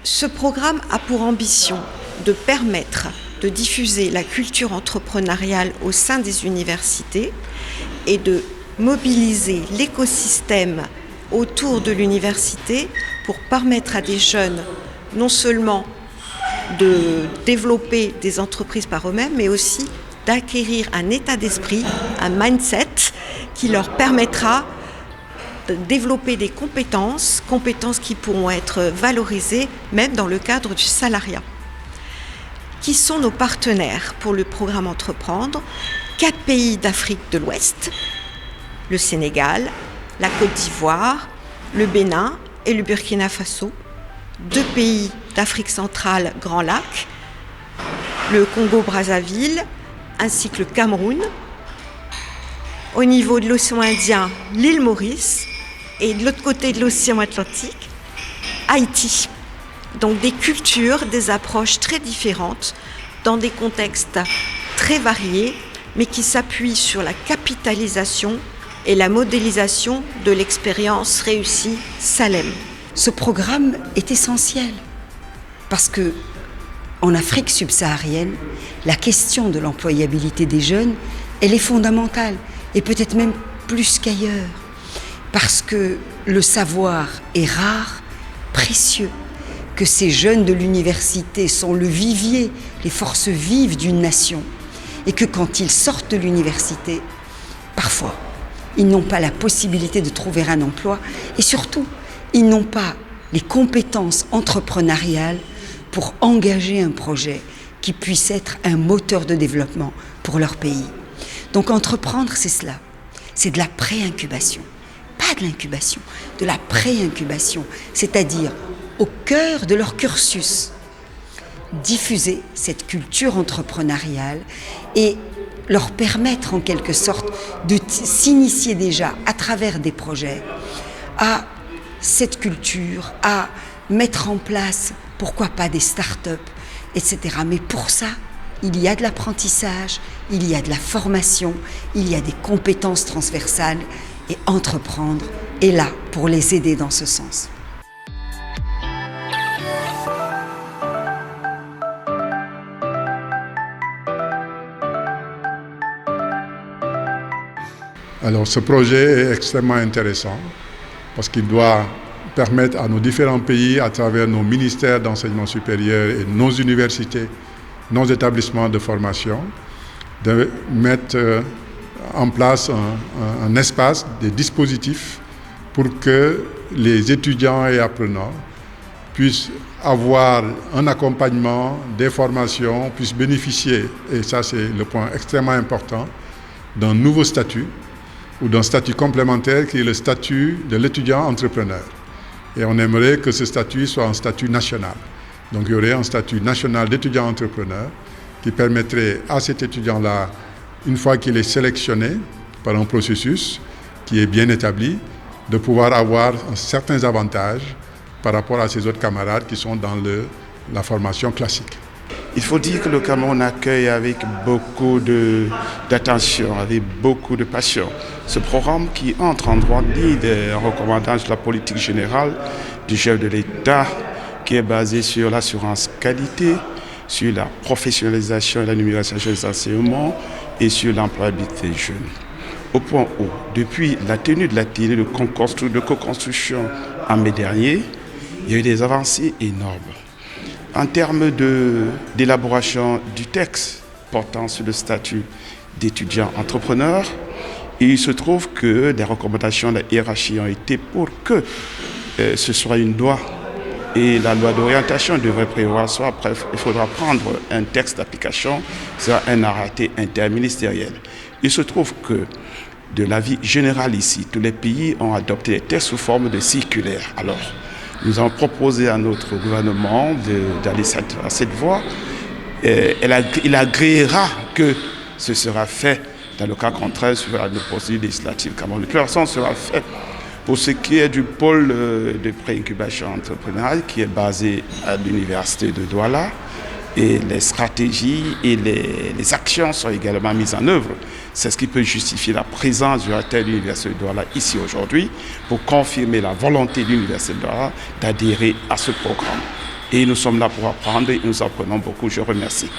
Ce programme a pour ambition de permettre de diffuser la culture entrepreneuriale au sein des universités et de mobiliser l'écosystème autour de l'université pour permettre à des jeunes non seulement de développer des entreprises par eux-mêmes, mais aussi d'acquérir un état d'esprit, un mindset qui leur permettra de développer des compétences qui pourront être valorisées même dans le cadre du salariat. Qui sont nos partenaires pour le programme Entreprendre? 4 pays d'Afrique de l'Ouest, le Sénégal, la Côte d'Ivoire, le Bénin et le Burkina Faso. 2 pays d'Afrique centrale, Grand Lac, le Congo-Brazzaville, ainsi que le Cameroun. Au niveau de l'océan Indien, l'île Maurice, et de l'autre côté de l'océan Atlantique, Haïti. Donc des cultures, des approches très différentes, dans des contextes très variés, mais qui s'appuient sur la capitalisation et la modélisation de l'expérience réussie Salem. Ce programme est essentiel parce que en Afrique subsaharienne, la question de l'employabilité des jeunes, elle est fondamentale et peut-être même plus qu'ailleurs parce que le savoir est rare, précieux, que ces jeunes de l'université sont le vivier, les forces vives d'une nation et que quand ils sortent de l'université, parfois, ils n'ont pas la possibilité de trouver un emploi et surtout, ils n'ont pas les compétences entrepreneuriales pour engager un projet qui puisse être un moteur de développement pour leur pays. Donc entreprendre, c'est cela. C'est de la pré-incubation. Pas de l'incubation, de la pré-incubation. C'est-à-dire au cœur de leur cursus. Diffuser cette culture entrepreneuriale et leur permettre en quelque sorte de s'initier déjà à travers des projets à cette culture, à mettre en place, pourquoi pas des start-up, etc. Mais pour ça, il y a de l'apprentissage, il y a de la formation, il y a des compétences transversales et entreprendre est là pour les aider dans ce sens. Alors ce projet est extrêmement intéressant parce qu'il doit permettre à nos différents pays, à travers nos ministères d'enseignement supérieur et nos universités, nos établissements de formation, de mettre en place un espace, des dispositifs pour que les étudiants et apprenants puissent avoir un accompagnement, des formations, puissent bénéficier, et ça c'est le point extrêmement important, d'un nouveau statut ou d'un statut complémentaire qui est le statut de l'étudiant entrepreneur. Et on aimerait que ce statut soit un statut national. Donc il y aurait un statut national d'étudiant entrepreneur qui permettrait à cet étudiant-là, une fois qu'il est sélectionné par un processus qui est bien établi, de pouvoir avoir certains avantages par rapport à ses autres camarades qui sont dans la formation classique. Il faut dire que le Cameroun accueille avec beaucoup d'attention, avec beaucoup de passion, ce programme qui entre en droite ligne des recommandations de la politique générale du chef de l'État, qui est basée sur l'assurance qualité, sur la professionnalisation et la numérisation des enseignements et sur l'employabilité des jeunes. Au point où, depuis la tenue de l'atelier de co-construction en mai dernier, il y a eu des avancées énormes. En termes d'élaboration du texte portant sur le statut d'étudiant entrepreneur, il se trouve que des recommandations de la hiérarchie ont été pour que ce soit une loi. Et la loi d'orientation devrait prévoir ça. Après, il faudra prendre un texte d'application, c'est un arrêté interministériel. Il se trouve que, de l'avis général ici, tous les pays ont adopté les textes sous forme de circulaire. Alors, nous avons proposé à notre gouvernement d'aller à cette voie. Il agréera que ce sera fait dans le cas contraire sur la procédure législative. De toute façon, sera fait pour ce qui est du pôle de pré-incubation entrepreneuriale qui est basé à l'université de Douala. Et les stratégies et les actions sont également mises en œuvre. C'est ce qui peut justifier la présence du recteur de l'université de Douala ici aujourd'hui pour confirmer la volonté de l'université de Douala d'adhérer à ce programme. Et nous sommes là pour apprendre et nous apprenons beaucoup. Je remercie.